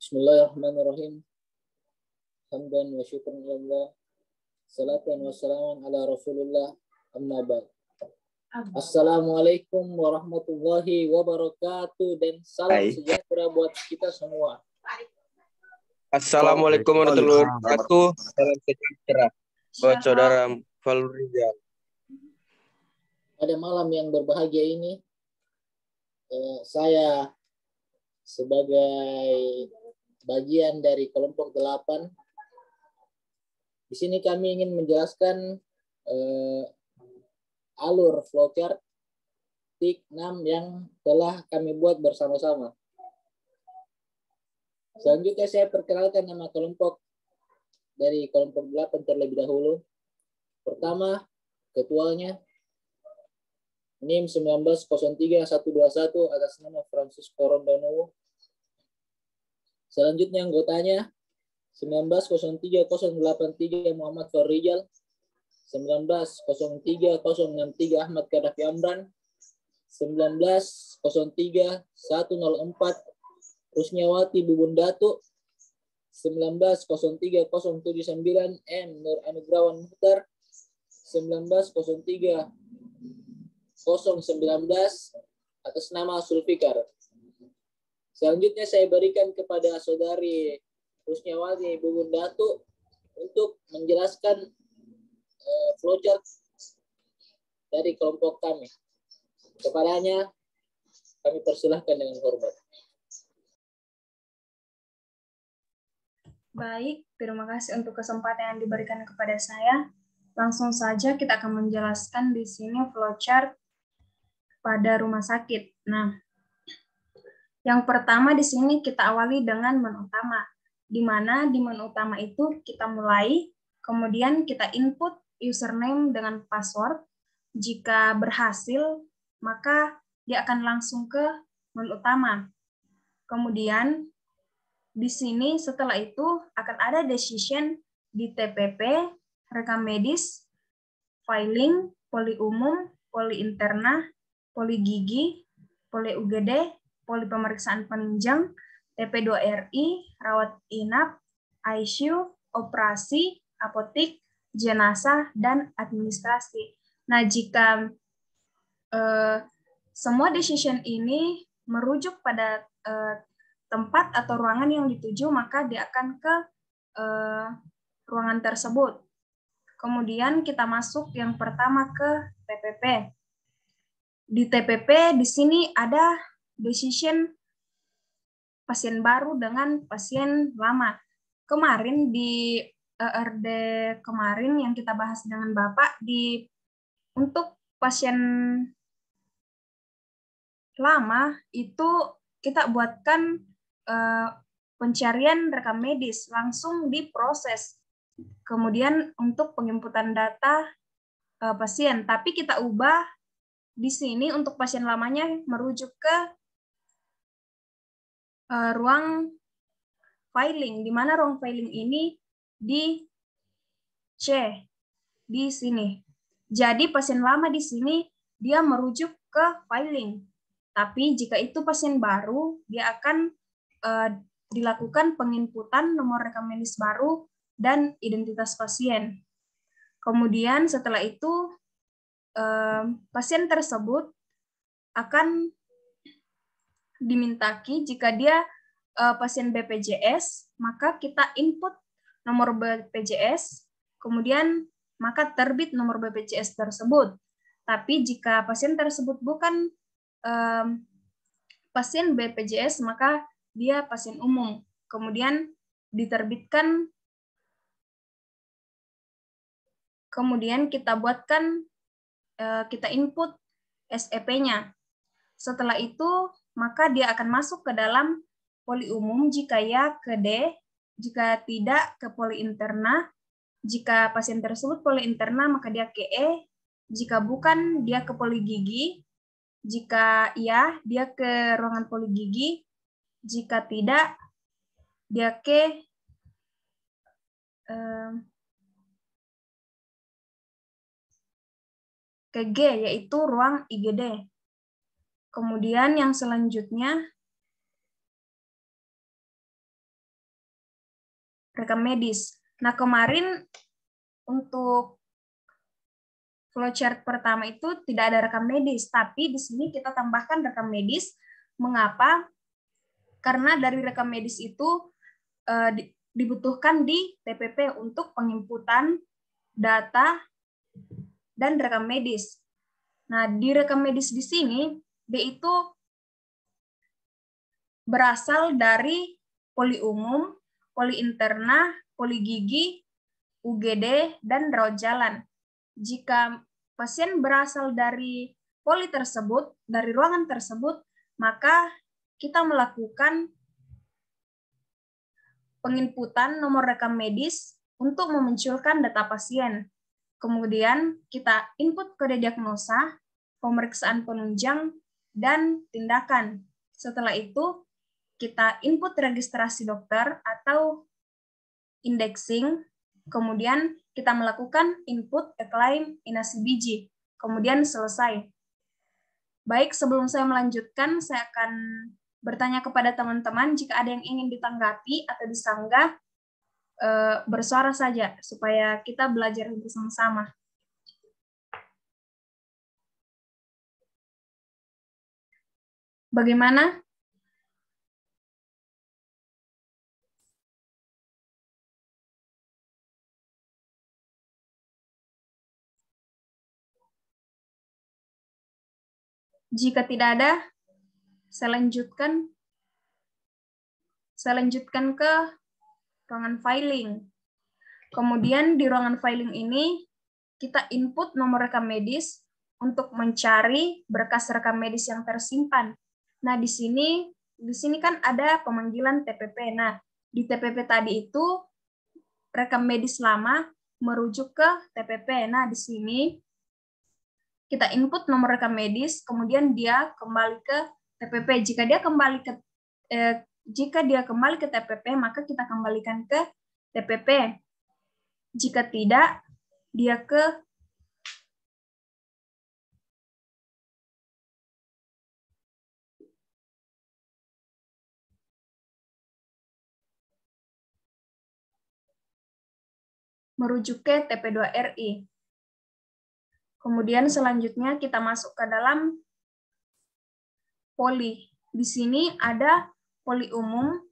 Bismillahirrahmanirrahim. Hamdan wa syukran lillah. Salatan wa salaman ala Rasulullah. Amma ba'd. Assalamualaikum warahmatullahi wabarakatuh dan salam sejahtera buat kita semua. Assalamualaikum warahmatullahi wabarakatuh. Salam sejahtera buat saudara Falrizal. Pada malam yang berbahagia ini, saya sebagai bagian dari kelompok 8, di sini kami ingin menjelaskan alur flowchart TIK 6 yang telah kami buat bersama-sama. Selanjutnya saya perkenalkan nama kelompok dari kelompok 8 terlebih dahulu. Pertama, ketuanya NIM 1903121 atas nama Francisco Rondonowo. Selanjutnya anggotanya 1903083 Muhammad Farijal, 1903063 Ahmad Kadafi Amran, 1903104 Rusniawati Bubun Datu, 1903079 M Nur Anugrawan Muhtar, 1903019 atas nama Sulfikar. Selanjutnya saya berikan kepada saudari Rusniawati Bubun Datu untuk menjelaskan flowchart dari kelompok kami. Kepadanya kami persilahkan dengan hormat. Baik, terima kasih untuk kesempatan yang diberikan kepada saya. Langsung saja kita akan menjelaskan di sini flowchart pada rumah sakit. Nah, yang pertama di sini kita awali dengan menu utama, di mana di menu utama itu kita mulai, kemudian kita input username dengan password. Jika berhasil, maka dia akan langsung ke menu utama. Kemudian di sini setelah itu akan ada decision di TPP, rekam medis, filing, poli umum, poli interna, poli gigi, poli UGD, poli pemeriksaan penunjang, TP2RI, rawat inap, ICU, operasi, apotik, jenazah, dan administrasi. Nah, jika semua decision ini merujuk pada tempat atau ruangan yang dituju, maka dia akan ke ruangan tersebut. Kemudian kita masuk yang pertama ke TPP. Di TPP di sini ada decision pasien baru dengan pasien lama. Kemarin di ERD kemarin yang kita bahas dengan Bapak, untuk pasien lama itu kita buatkan pencarian rekam medis langsung diproses. Kemudian untuk penginputan data pasien, tapi kita ubah di sini untuk pasien lamanya merujuk ke ruang filing, di mana ruang filing ini di C di sini. Jadi pasien lama di sini dia merujuk ke filing. Tapi jika itu pasien baru, dia akan dilakukan penginputan nomor rekam medis baru dan identitas pasien. Kemudian setelah itu pasien tersebut akan dimintaki jika dia pasien BPJS, maka kita input nomor BPJS, kemudian maka terbit nomor BPJS tersebut. Tapi jika pasien tersebut bukan pasien BPJS, maka dia pasien umum. Kemudian diterbitkan, kemudian kita buatkan, kita input SEP-nya. Setelah itu, maka dia akan masuk ke dalam poli umum jika ya ke D, jika tidak ke poli interna. Jika pasien tersebut poli interna, maka dia ke E. Jika bukan, dia ke poli gigi. Jika iya, dia ke ruangan poli gigi. Jika tidak, dia ke G, yaitu ruang IGD. Kemudian yang selanjutnya, rekam medis. Nah, kemarin untuk flowchart pertama itu tidak ada rekam medis, tapi di sini kita tambahkan rekam medis. Mengapa? Karena dari rekam medis itu dibutuhkan di TPP untuk penginputan data dan rekam medis. Nah, di rekam medis di sini, dia itu berasal dari poli umum, poli interna, poli gigi, UGD, dan rawat jalan. Jika pasien berasal dari poli tersebut, dari ruangan tersebut, maka kita melakukan penginputan nomor rekam medis untuk memunculkan data pasien. Kemudian kita input kode diagnosa, pemeriksaan penunjang, dan tindakan. Setelah itu, kita input registrasi dokter atau indexing, kemudian kita melakukan input klaim inasi biji, kemudian selesai. Baik, sebelum saya melanjutkan, saya akan bertanya kepada teman-teman jika ada yang ingin ditanggapi atau disanggah, bersuara saja supaya kita belajar bersama-sama. Bagaimana? Jika tidak ada, saya lanjutkan ke ruangan filing. Kemudian di ruangan filing ini, kita input nomor rekam medis untuk mencari berkas rekam medis yang tersimpan. Nah, di sini kan ada pemanggilan TPP. Nah, di TPP tadi itu rekam medis lama merujuk ke TPP. Nah, di sini kita input nomor rekam medis, kemudian dia kembali ke TPP. Jika dia kembali ke TPP, maka kita kembalikan ke TPP. Jika tidak, dia ke merujuk ke TP2RI. Kemudian selanjutnya kita masuk ke dalam poli. Di sini ada poli umum,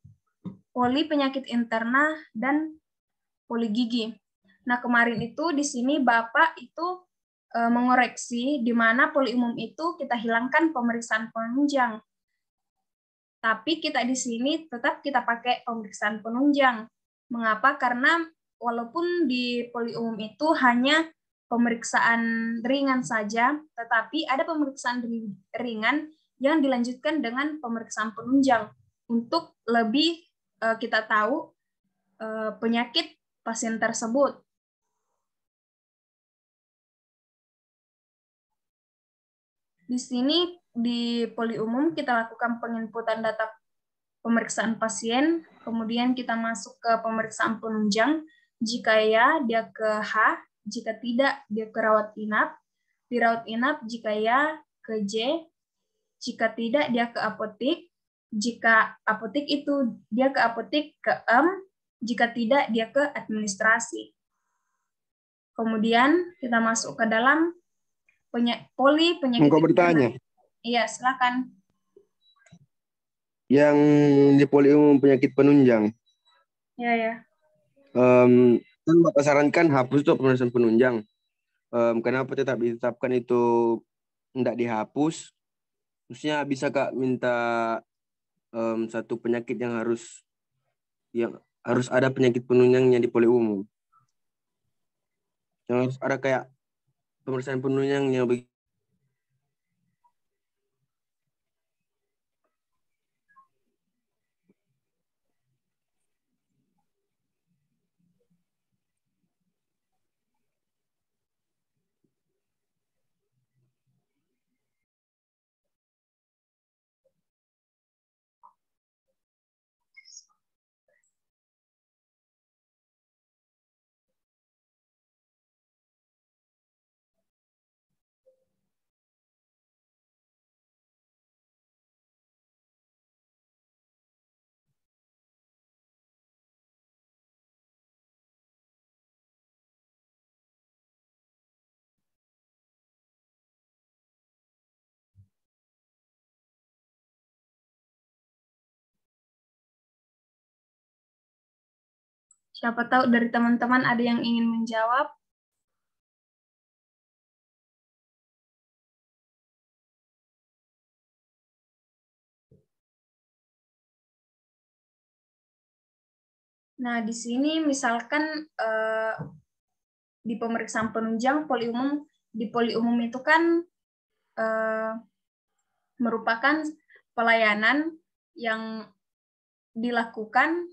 poli penyakit interna, dan poli gigi. Nah, kemarin itu di sini Bapak itu mengoreksi di mana poli umum itu kita hilangkan pemeriksaan penunjang. Tapi kita di sini tetap kita pakai pemeriksaan penunjang. Mengapa? Karena walaupun di poli umum itu hanya pemeriksaan ringan saja, tetapi ada pemeriksaan ringan yang dilanjutkan dengan pemeriksaan penunjang untuk lebih kita tahu penyakit pasien tersebut. Di sini di poli umum kita lakukan penginputan data pemeriksaan pasien, kemudian kita masuk ke pemeriksaan penunjang. Jika ya, dia ke H, jika tidak, dia ke rawat inap. Di rawat inap, jika ya, ke J, jika tidak, dia ke apotik. Jika apotik itu, dia ke apotik ke M, jika tidak, dia ke administrasi. Kemudian kita masuk ke dalam poli penyakit. Engkau bertanya? Iya, silakan. Yang di poli umum penyakit penunjang. Ya. Kan Bapak sarankan hapus tuh pemeriksaan penunjang. Kenapa tetap ditetapkan itu tidak dihapus? Maksudnya bisa Kak minta satu penyakit yang harus ada penyakit penunjangnya di poli umum. Yang harus ada kayak pemeriksaan penunjangnya begitu. Siapa tahu dari teman-teman ada yang ingin menjawab. Nah, di sini misalkan di pemeriksaan penunjang di poli umum itu kan merupakan pelayanan yang dilakukan,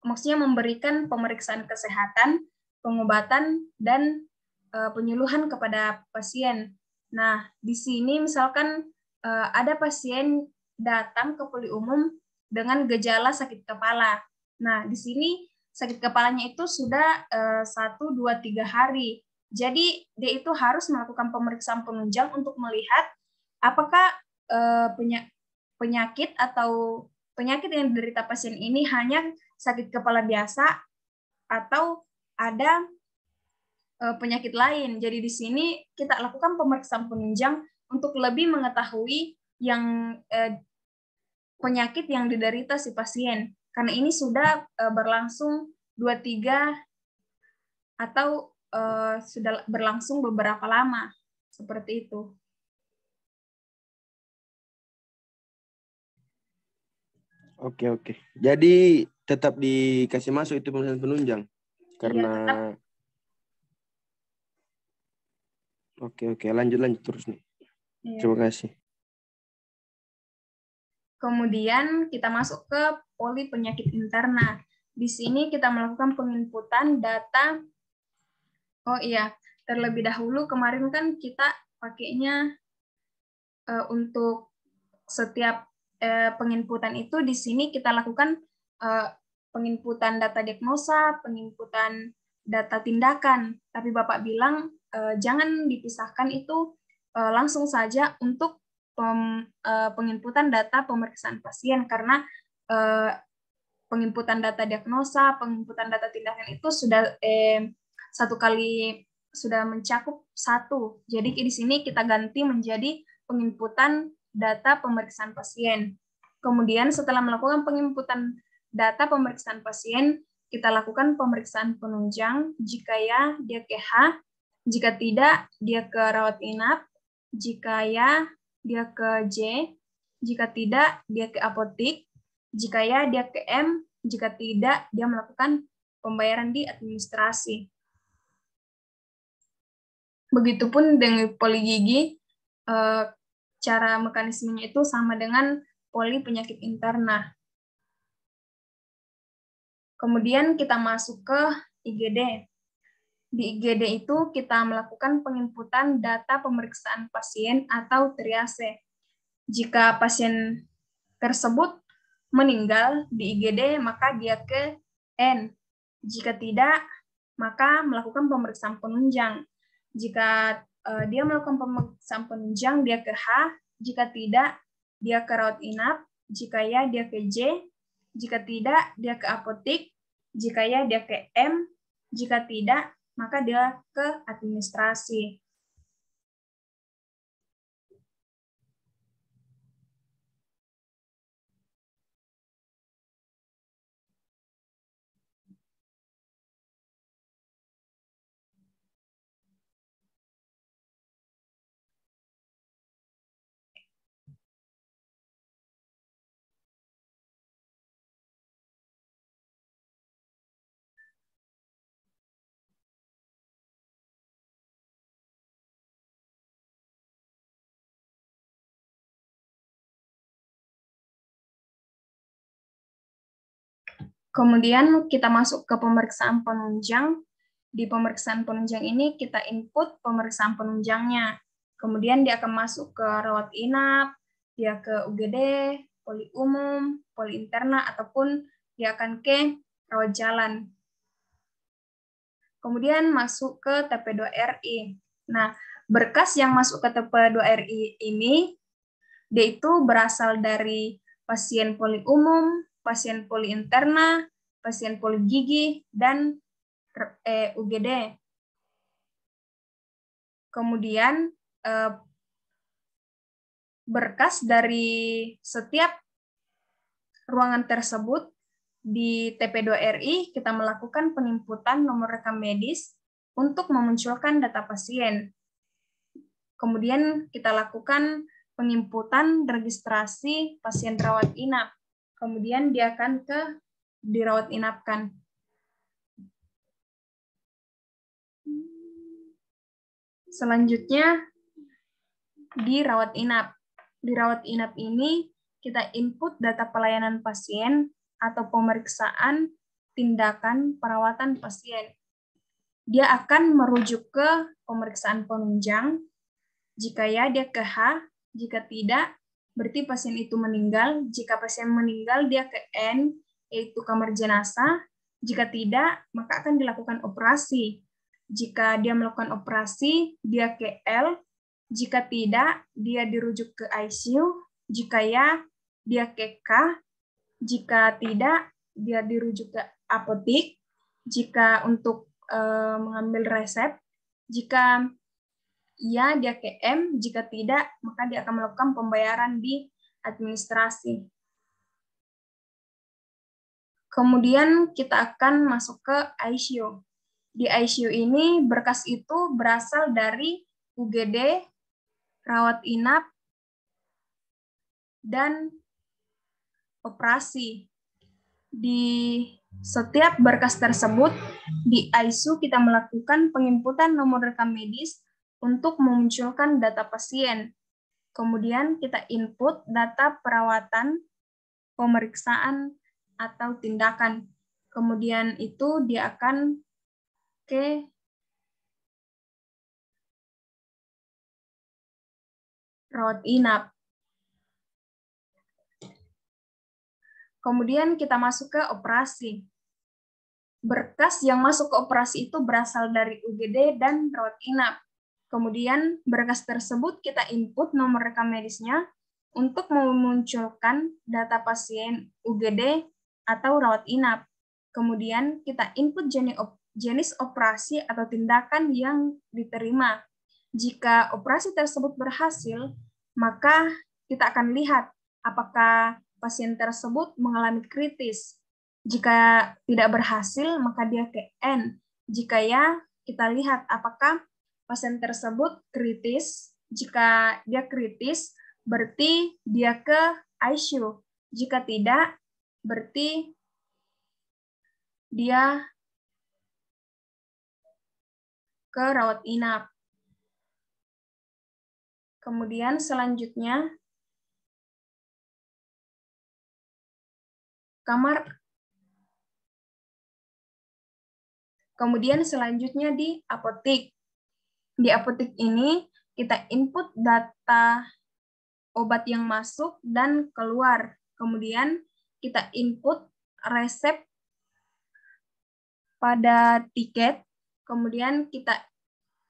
maksudnya memberikan pemeriksaan kesehatan, pengobatan, dan penyuluhan kepada pasien. Nah, di sini misalkan ada pasien datang ke poli umum dengan gejala sakit kepala. Nah, di sini sakit kepalanya itu sudah 1, 2, 3 hari. Jadi, dia itu harus melakukan pemeriksaan penunjang untuk melihat apakah penyakit yang diderita pasien ini hanya sakit kepala biasa atau ada penyakit lain. Jadi di sini kita lakukan pemeriksaan penunjang untuk lebih mengetahui yang penyakit yang diderita si pasien. Karena ini sudah berlangsung 2-3 atau sudah berlangsung beberapa lama. Seperti itu. Oke, oke. Jadi tetap dikasih masuk itu pemeriksaan penunjang? Karena... Iya, tetap. Oke. Lanjut terus nih. Iya. Terima kasih. Kemudian kita masuk ke poli penyakit interna. Di sini kita melakukan penginputan data. Oh iya, terlebih dahulu kemarin kan kita pakainya untuk setiap penginputan itu di sini kita lakukan penginputan data diagnosa, penginputan data tindakan. Tapi Bapak bilang jangan dipisahkan itu langsung saja untuk penginputan data pemeriksaan pasien karena penginputan data diagnosa, penginputan data tindakan itu sudah satu kali sudah mencakup satu. Jadi di sini kita ganti menjadi penginputan data pemeriksaan pasien. Kemudian setelah melakukan penginputan data pemeriksaan pasien, kita lakukan pemeriksaan penunjang jika ya dia ke H, jika tidak dia ke rawat inap, jika ya dia ke J, jika tidak dia ke apotik, jika ya dia ke M, jika tidak dia melakukan pembayaran di administrasi. Begitupun dengan poli gigi, cara mekanismenya itu sama dengan poli penyakit interna. Kemudian kita masuk ke IGD. Di IGD itu kita melakukan penginputan data pemeriksaan pasien atau triase. Jika pasien tersebut meninggal di IGD, maka dia ke N. Jika tidak, maka melakukan pemeriksaan penunjang. Jika dia melakukan pemeriksaan penunjang, dia ke H. Jika tidak, dia ke rawat inap. Jika ya, dia ke J. Jika tidak, dia ke apotik. Jika ya, dia ke M. Jika tidak, maka dia ke administrasi. Kemudian kita masuk ke pemeriksaan penunjang. Di pemeriksaan penunjang ini kita input pemeriksaan penunjangnya. Kemudian dia akan masuk ke rawat inap, dia ke UGD, poli umum, poli interna, ataupun dia akan ke rawat jalan. Kemudian masuk ke TP2RI. Nah, berkas yang masuk ke TP2RI ini, dia itu berasal dari pasien poli umum, pasien poli interna, pasien poli gigi, dan UGD. Kemudian berkas dari setiap ruangan tersebut di TP2RI kita melakukan penginputan nomor rekam medis untuk memunculkan data pasien. Kemudian kita lakukan penginputan registrasi pasien rawat inap. Kemudian dia akan dirawat inapkan. Selanjutnya dirawat inap. Di rawat inap ini kita input data pelayanan pasien atau pemeriksaan tindakan perawatan pasien. Dia akan merujuk ke pemeriksaan penunjang. Jika ya, dia ke H. Jika tidak, berarti pasien itu meninggal. Jika pasien meninggal, dia ke N, yaitu kamar jenazah. Jika tidak, maka akan dilakukan operasi. Jika dia melakukan operasi, dia ke L. Jika tidak, dia dirujuk ke ICU. Jika ya, dia ke K. Jika tidak, dia dirujuk ke apotik. Jika untuk mengambil resep. Jika ya, dia ke M. Jika tidak, maka dia akan melakukan pembayaran di administrasi. Kemudian kita akan masuk ke ICU. Di ICU ini berkas itu berasal dari UGD, rawat inap, dan operasi. Di setiap berkas tersebut, di ICU kita melakukan penginputan nomor rekam medis untuk memunculkan data pasien. Kemudian kita input data perawatan, pemeriksaan, atau tindakan. Kemudian itu dia akan ke rawat inap. Kemudian kita masuk ke operasi. Berkas yang masuk ke operasi itu berasal dari UGD dan rawat inap. Kemudian berkas tersebut kita input nomor rekam medisnya untuk memunculkan data pasien UGD atau rawat inap. Kemudian kita input jenis operasi atau tindakan yang diterima. Jika operasi tersebut berhasil, maka kita akan lihat apakah pasien tersebut mengalami kritis. Jika tidak berhasil, maka dia ke N. Jika ya, kita lihat apakah pasien tersebut kritis. Jika dia kritis, berarti dia ke ICU. Jika tidak, berarti dia ke rawat inap. Kemudian selanjutnya, kemudian selanjutnya di apotik. Di apotik ini kita input data obat yang masuk dan keluar. Kemudian kita input resep pada tiket. Kemudian kita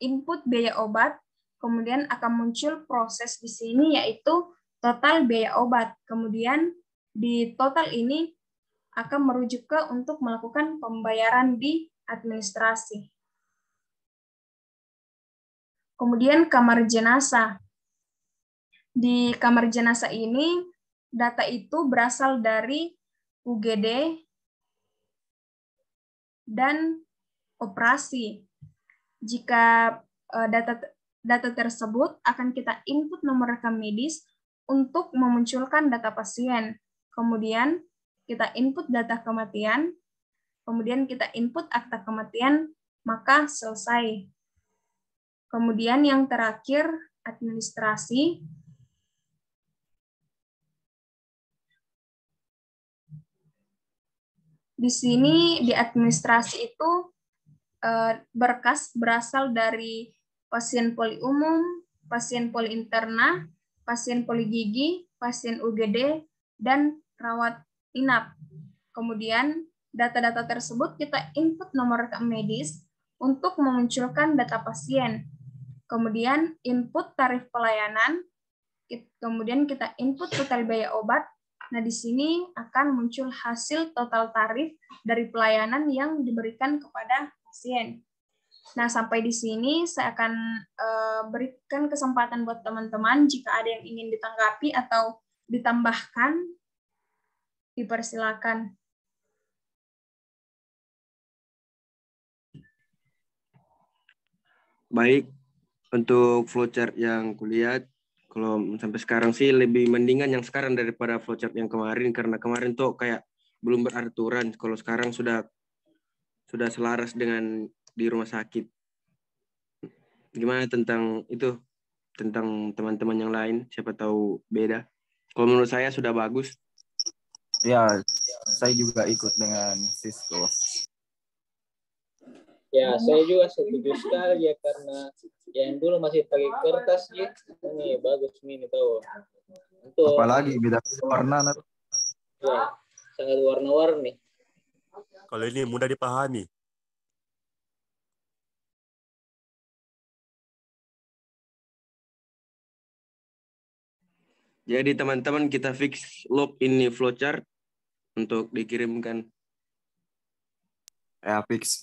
input biaya obat. Kemudian akan muncul proses di sini yaitu total biaya obat. Kemudian di total ini akan merujuk ke untuk melakukan pembayaran di administrasi. Kemudian kamar jenazah. Di kamar jenazah ini data itu berasal dari UGD dan operasi. Jika data tersebut akan kita input nomor rekam medis untuk memunculkan data pasien. Kemudian kita input data kematian, kemudian kita input akta kematian, maka selesai. Kemudian yang terakhir, administrasi. Di sini di administrasi itu berkas berasal dari pasien poli umum, pasien poli interna, pasien poli gigi, pasien UGD, dan rawat inap. Kemudian data-data tersebut kita input nomor rekam medis untuk memunculkan data pasien. Kemudian input tarif pelayanan, kemudian kita input total biaya obat. Nah, di sini akan muncul hasil total tarif dari pelayanan yang diberikan kepada pasien. Nah, sampai di sini saya akan berikan kesempatan buat teman-teman jika ada yang ingin ditanggapi atau ditambahkan. Dipersilakan. Baik, untuk flowchart yang kulihat, kalau sampai sekarang sih lebih mendingan yang sekarang daripada flowchart yang kemarin, karena kemarin tuh kayak belum beraturan. Kalau sekarang sudah selaras dengan di rumah sakit. Gimana tentang itu? Tentang teman-teman yang lain, siapa tahu beda. Kalau menurut saya sudah bagus. Ya, saya juga ikut dengan Sisko. Ya, saya juga setuju sekali ya, karena yang dulu masih pakai kertas ya, ini bagus ini tahu. Untuk Apalagi beda warna. ya, sangat warna-warni. Kalau ini mudah dipahami. Jadi teman-teman kita fix log ini flowchart untuk dikirimkan. Ya, fix.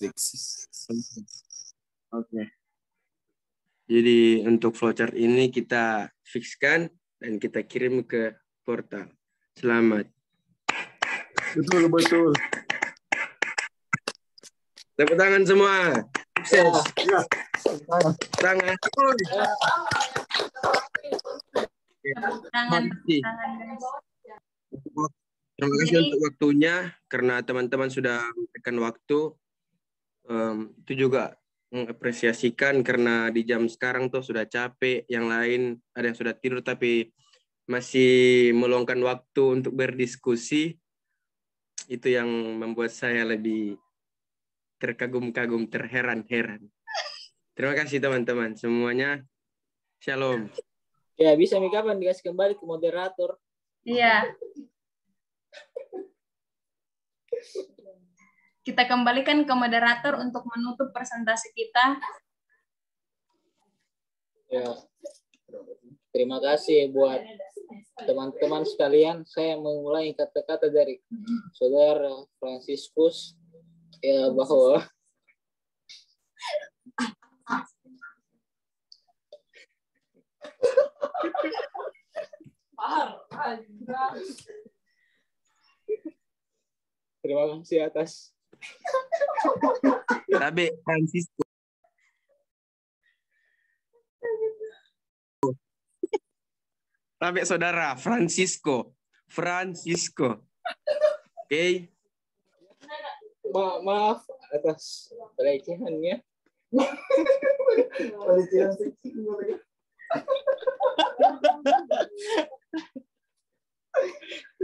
Oke. Jadi untuk flowchart ini kita fixkan dan kita kirim ke portal. Selamat. Betul. Tepuk tangan semua. Ya. Tangan. Tangan, guys. Terima kasih untuk waktunya, karena teman-teman sudah memberikan waktu. Itu juga mengapresiasikan, karena di jam sekarang tuh sudah capek, yang lain ada yang sudah tidur tapi masih meluangkan waktu untuk berdiskusi. Itu yang membuat saya lebih terkagum-kagum, terheran-heran. Terima kasih teman-teman semuanya. Shalom. Ya, bisa nih kapan dikasih kembali ke moderator. Iya. Kita kembalikan ke moderator untuk menutup presentasi kita. Ya. Terima kasih buat teman-teman sekalian. Saya memulai kata-kata dari Saudara Fransiskus ya, bahwa terima kasih atas Tapi Francisco. Tapi saudara Francisco. Oke. maaf atas pelecehannya.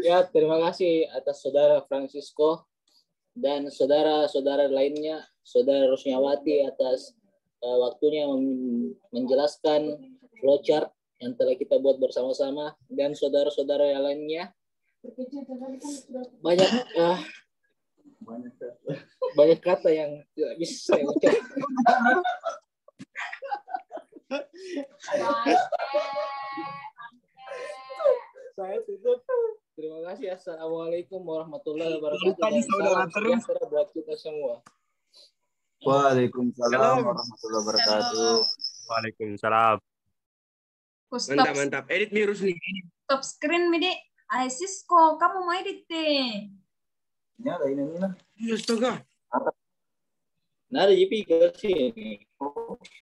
Ya, terima kasih atas Saudara Francisco dan saudara-saudara lainnya, Saudara Rusniawati atas waktunya menjelaskan flowchart yang telah kita buat bersama-sama, dan saudara-saudara yang lainnya. Banyak kata yang tidak bisa saya ucapkan. Saya tutup. Terima kasih. Assalamualaikum warahmatullahi wabarakatuh. Dan salam sejahtera buat kita semua. Waalaikumsalam warahmatullahi wabarakatuh. Waalaikumsalam. Mantap. Edit virus nih. Stop screen, Midi. Sisko, kamu mau edit deh. Ini ada ini lah. Astaga. Nah, ada JP ke sini.